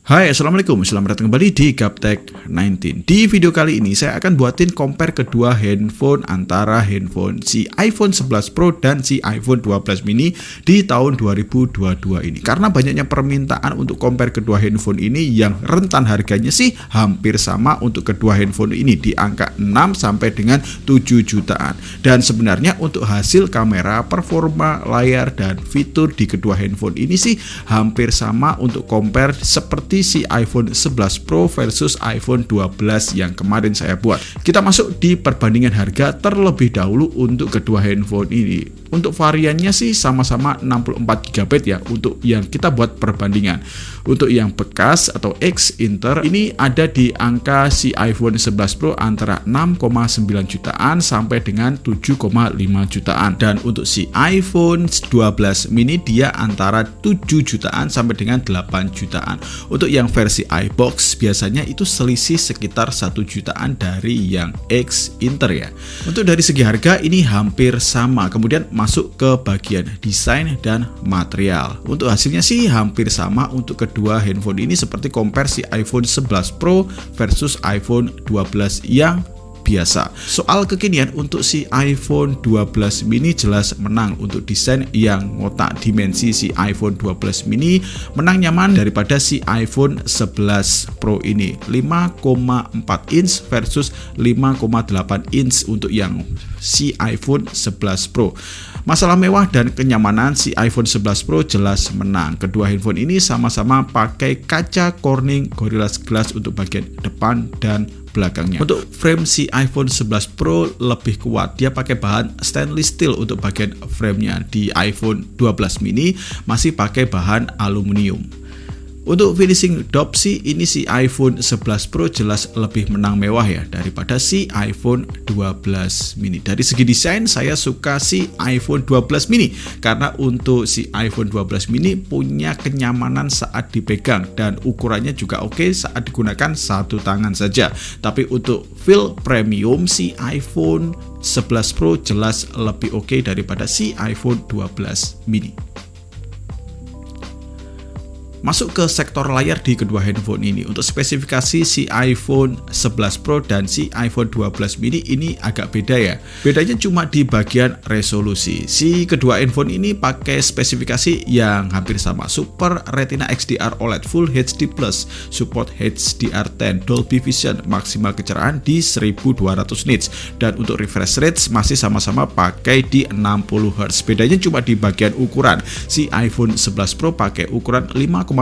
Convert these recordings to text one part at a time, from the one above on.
Hai, assalamualaikum, selamat datang kembali di Gaptek 19. Di video kali ini saya akan buatin compare kedua handphone antara handphone si iPhone 11 Pro dan si iPhone 12 mini di tahun 2022 ini. Karena banyaknya permintaan untuk compare kedua handphone ini yang rentan harganya sih hampir sama untuk kedua handphone ini di angka 6 sampai dengan 7 jutaan. Dan sebenarnya untuk hasil kamera, performa layar dan fitur di kedua handphone ini sih hampir sama untuk compare seperti si iPhone 11 Pro versus iPhone 12 yang kemarin saya buat. Kita masuk di perbandingan harga terlebih dahulu untuk kedua handphone ini. Untuk variannya sih sama-sama 64GB ya untuk yang kita buat perbandingan. Untuk yang bekas atau X Inter ini ada di angka si iPhone 11 Pro antara 6,9 jutaan sampai dengan 7,5 jutaan. Dan untuk si iPhone 12 mini dia antara 7 jutaan sampai dengan 8 jutaan. Untuk yang versi iBox biasanya itu selisih sekitar 1 jutaan dari yang X Inter ya. Untuk dari segi harga ini hampir sama. Kemudian masuk ke bagian desain dan material. Untuk hasilnya sih hampir sama untuk kedua handphone ini seperti compare si iPhone 11 Pro versus iPhone 12 yang biasa. Soal kekinian untuk si iPhone 12 mini jelas menang untuk desain yang ngotak. Dimensi si iPhone 12 mini menang nyaman daripada si iPhone 11 Pro ini. 5,4 inch versus 5,8 inch untuk yang si iPhone 11 Pro. Masalah mewah dan kenyamanan si iPhone 11 Pro jelas menang. Kedua handphone ini sama-sama pakai kaca Corning Gorilla Glass untuk bagian depan dan belakangnya. Untuk frame si iPhone 11 Pro lebih kuat. Dia pakai bahan stainless steel untuk bagian framenya. Di iPhone 12 mini masih pakai bahan aluminium. Untuk finishing Dopsy ini si iPhone 11 Pro jelas lebih menang mewah ya daripada si iPhone 12 mini. Dari segi desain saya suka si iPhone 12 mini karena untuk si iPhone 12 mini punya kenyamanan saat dipegang dan ukurannya juga oke saat digunakan satu tangan saja. Tapi untuk feel premium si iPhone 11 Pro jelas lebih oke daripada si iPhone 12 mini. Masuk ke sektor layar di kedua handphone ini. Untuk spesifikasi si iPhone 11 Pro dan si iPhone 12 mini ini agak beda ya. Bedanya cuma di bagian resolusi. Si kedua handphone ini pakai spesifikasi yang hampir sama. Super Retina XDR OLED Full HD+, support HDR10, Dolby Vision, maksimal kecerahan di 1200 nits. Dan untuk refresh rate masih sama-sama pakai di 60Hz. Bedanya cuma di bagian ukuran. Si iPhone 11 Pro pakai ukuran 5,8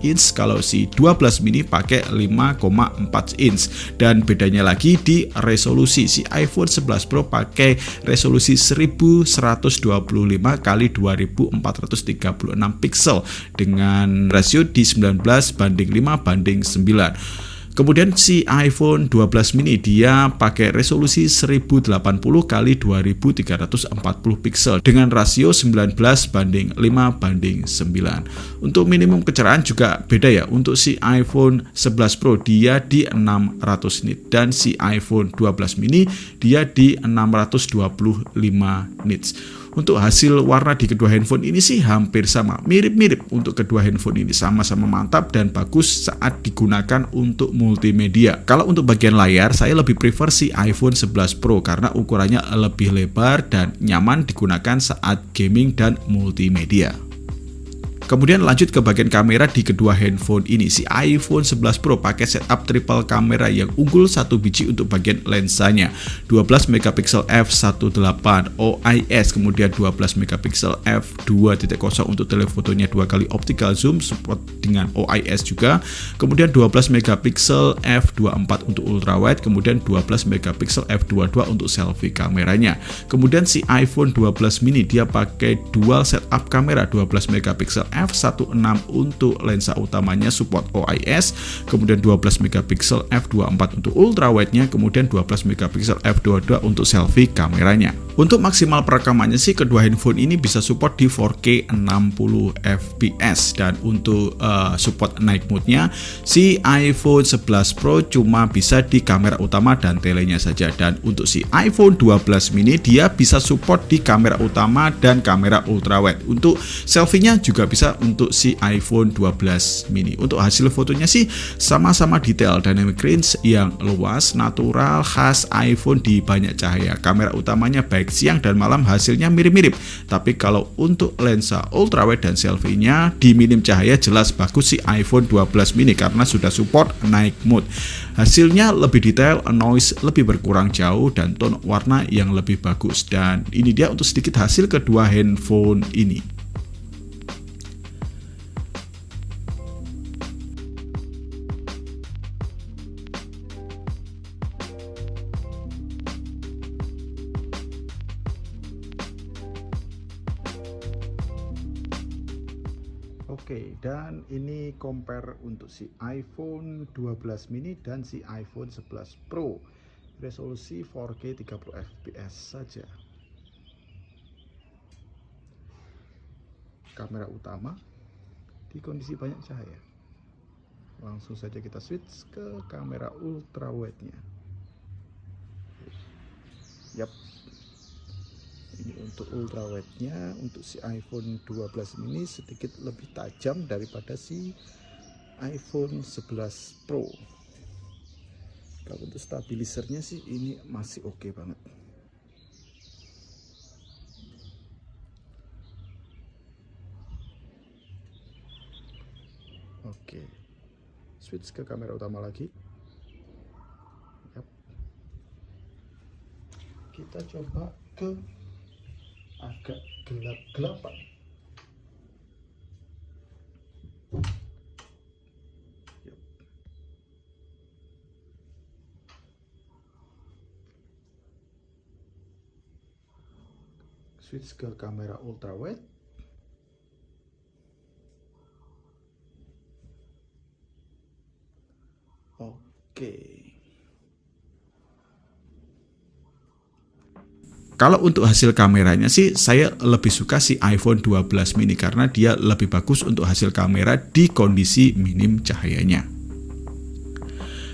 inch, kalau si 12 mini pakai 5,4 inch. Dan bedanya lagi di resolusi. Si iPhone 11 Pro pakai resolusi 1125 x 2436 pixel dengan rasio di 19:5:9. Kemudian si iPhone 12 mini dia pakai resolusi 1080 x 2340 pixel dengan rasio 19:5:9. Untuk minimum kecerahan juga beda ya. Untuk si iPhone 11 Pro dia di 600 nits dan si iPhone 12 mini dia di 625 nits. Untuk hasil warna di kedua handphone ini sih hampir sama, mirip-mirip. Untuk kedua handphone ini sama-sama mantap dan bagus saat digunakan untuk multimedia. Kalau untuk bagian layar saya lebih prefer si iPhone 11 Pro karena ukurannya lebih lebar dan nyaman digunakan saat gaming dan multimedia. Kemudian lanjut ke bagian kamera di kedua handphone ini. Si iPhone 11 Pro pakai setup triple kamera yang unggul, satu biji untuk bagian lensanya, 12 megapiksel f1.8 OIS, kemudian 12 megapiksel f2.0 untuk telefotonya 2 kali optical zoom, support dengan OIS juga, kemudian 12 megapiksel f2.4 untuk ultrawide, kemudian 12 megapiksel f2.2 untuk selfie kameranya. Kemudian si iPhone 12 mini dia pakai dual setup kamera, 12 megapiksel f1.6 untuk lensa utamanya, support OIS, kemudian 12 megapiksel f2.4 untuk ultrawide-nya, kemudian 12 megapiksel f2.2 untuk selfie kameranya. Untuk maksimal perekamannya sih kedua handphone ini bisa support di 4K 60 fps, dan untuk support night mode-nya si iPhone 11 Pro cuma bisa di kamera utama dan telenya saja, dan untuk si iPhone 12 mini dia bisa support di kamera utama dan kamera ultrawide. Untuk selfie-nya juga bisa untuk si iPhone 12 mini. Untuk hasil fotonya sih sama-sama detail, dynamic range yang luas, natural, khas iPhone di banyak cahaya. Kamera utamanya baik siang dan malam hasilnya mirip-mirip, tapi kalau untuk lensa ultrawide dan selfie-nya di minim cahaya jelas bagus si iPhone 12 mini karena sudah support night mode. Hasilnya lebih detail, noise lebih berkurang jauh, dan tone warna yang lebih bagus. Dan ini dia untuk sedikit hasil kedua handphone ini. Oke, dan ini compare untuk si iPhone 12 mini dan si iPhone 11 Pro. Resolusi 4K 30 fps saja. Kamera utama di kondisi banyak cahaya. Langsung saja kita switch ke kamera ultrawide-nya. Yap. Ini untuk ultrawide-nya untuk si iPhone 12 mini sedikit lebih tajam daripada si iPhone 11 Pro. Kalau untuk stabilisernya sih ini masih oke banget. Oke, switch ke kamera utama lagi. Yap. Kita coba ke agak gelap-gelapan. Switch ke kamera ultrawide. Oke. Kalau untuk hasil kameranya sih saya lebih suka si iPhone 12 mini karena dia lebih bagus untuk hasil kamera di kondisi minim cahayanya.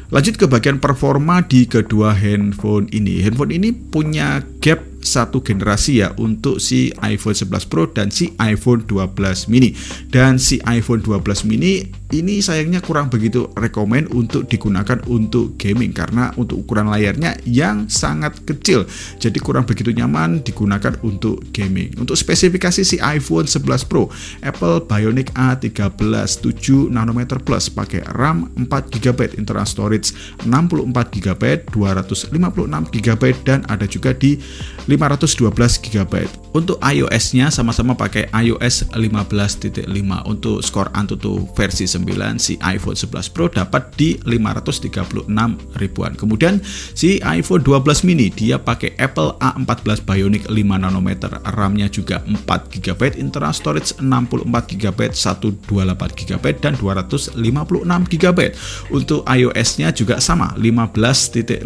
Lanjut ke bagian performa di kedua handphone ini. Handphone ini punya gap satu generasi ya untuk si iPhone 11 Pro dan si iPhone 12 mini. Dan si iPhone 12 mini ini sayangnya kurang begitu rekomen untuk digunakan untuk gaming karena untuk ukuran layarnya yang sangat kecil, jadi kurang begitu nyaman digunakan untuk gaming. Untuk spesifikasi si iPhone 11 Pro, Apple Bionic A13 7 nanometer plus, pakai RAM 4GB, internal storage 64GB, 256GB, dan ada juga di 512GB. Untuk iOS-nya sama-sama pakai iOS 15.5. Untuk skor Antutu versi 9 si iPhone 11 Pro dapat di 536 ribuan. Kemudian si iPhone 12 mini dia pakai Apple A14 Bionic 5 nanometer, RAM-nya juga 4GB, internal storage 64GB, 128GB, dan 256GB. Untuk iOS-nya juga sama 15.5.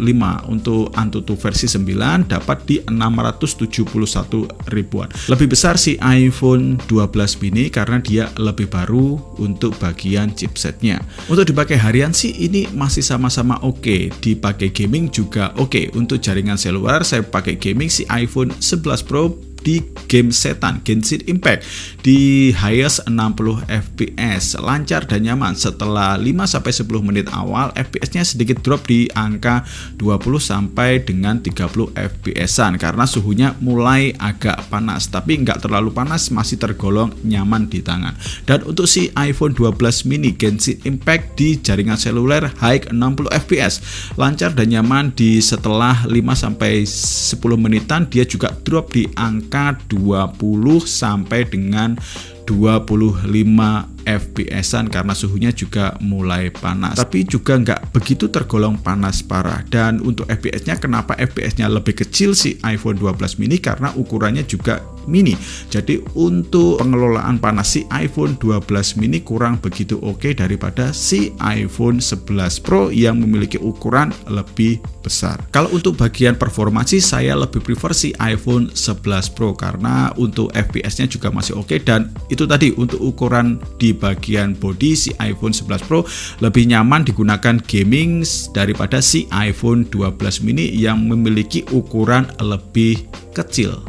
Untuk Antutu versi 9 dapat di 671 ribuan. Lebih besar si iPhone 12 mini karena dia lebih baru untuk bagian chipsetnya. Untuk dipakai harian sih ini masih sama-sama oke. Dipakai gaming juga oke. Untuk jaringan seluler saya pakai gaming si iPhone 11 Pro di game setan Genshin Impact di highest 60 fps, lancar dan nyaman. Setelah 5-10 menit awal fps-nya sedikit drop di angka 20 sampai dengan 30 fps-an karena suhunya mulai agak panas, tapi nggak terlalu panas, masih tergolong nyaman di tangan. Dan untuk si iPhone 12 mini Genshin Impact di jaringan seluler high 60 fps, lancar dan nyaman. Di setelah 5-10 menitan dia juga drop di angka 20 sampai dengan 25 FPS-an karena suhunya juga mulai panas, tapi juga nggak begitu tergolong panas parah. Dan untuk FPS-nya, kenapa FPS-nya lebih kecil si iPhone 12 mini? Karena ukurannya juga mini. Jadi untuk pengelolaan panas si iPhone 12 mini kurang begitu oke daripada si iPhone 11 Pro yang memiliki ukuran lebih besar. Kalau untuk bagian performa sih saya lebih prefer si iPhone 11 Pro karena untuk FPS-nya juga masih oke, dan itu tadi untuk ukuran di bagian bodi si iPhone 11 Pro lebih nyaman digunakan gaming daripada si iPhone 12 mini yang memiliki ukuran lebih kecil.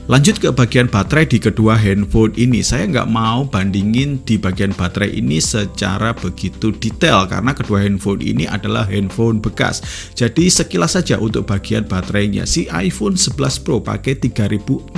Lanjut ke bagian baterai di kedua handphone ini. Saya nggak mau bandingin di bagian baterai ini secara begitu detail karena kedua handphone ini adalah handphone bekas. Jadi sekilas saja untuk bagian baterainya, si iPhone 11 Pro pakai 3046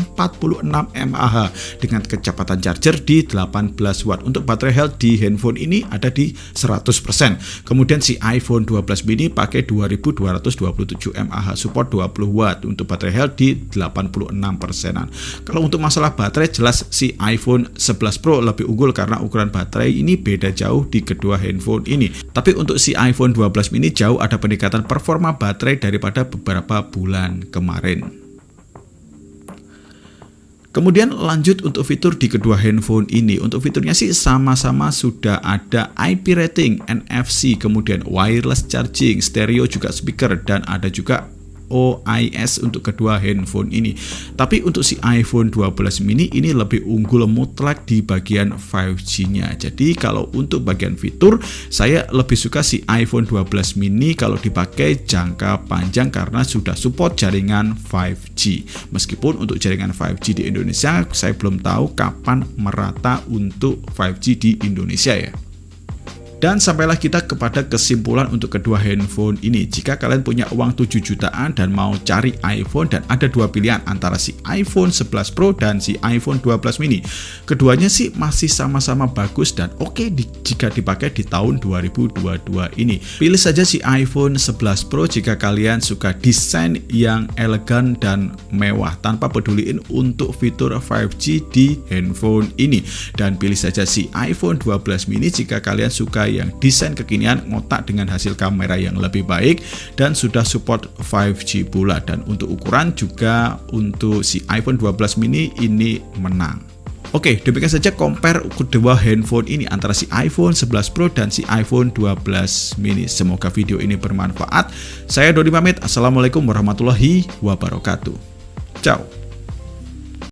mAh dengan kecepatan charger di 18 watt. Untuk baterai health di handphone ini ada di 100%. Kemudian si iPhone 12 mini pakai 2227 mAh, support 20 watt. Untuk baterai health di 86%. Kalau untuk masalah baterai, jelas si iPhone 11 Pro lebih unggul karena ukuran baterai ini beda jauh di kedua handphone ini. Tapi untuk si iPhone 12 mini jauh ada peningkatan performa baterai daripada beberapa bulan kemarin. Kemudian lanjut untuk fitur di kedua handphone ini. Untuk fiturnya sih sama-sama sudah ada IP rating, NFC, kemudian wireless charging, stereo juga speaker, dan ada juga OIS untuk kedua handphone ini. Tapi untuk si iPhone 12 mini ini lebih unggul mutlak di bagian 5G-nya. Jadi kalau untuk bagian fitur, saya lebih suka si iPhone 12 mini kalau dipakai jangka panjang karena sudah support jaringan 5G. Meskipun untuk jaringan 5G di Indonesia, saya belum tahu kapan merata untuk 5G di Indonesia ya. Dan sampailah kita kepada kesimpulan untuk kedua handphone ini. Jika kalian punya uang 7 jutaan dan mau cari iPhone dan ada dua pilihan antara si iPhone 11 Pro dan si iPhone 12 mini, keduanya sih masih sama-sama bagus dan oke jika dipakai di tahun 2022 ini. Pilih saja si iPhone 11 Pro jika kalian suka desain yang elegan dan mewah tanpa peduliin untuk fitur 5G di handphone ini. Dan pilih saja si iPhone 12 mini jika kalian suka yang desain kekinian, ngotak dengan hasil kamera yang lebih baik dan sudah support 5G pula. Dan untuk ukuran juga untuk si iPhone 12 mini ini menang. Oke, demikian saja compare kedua handphone ini antara si iPhone 11 Pro dan si iPhone 12 mini. Semoga video ini bermanfaat. Saya Dodi pamit. Assalamualaikum warahmatullahi wabarakatuh. Ciao.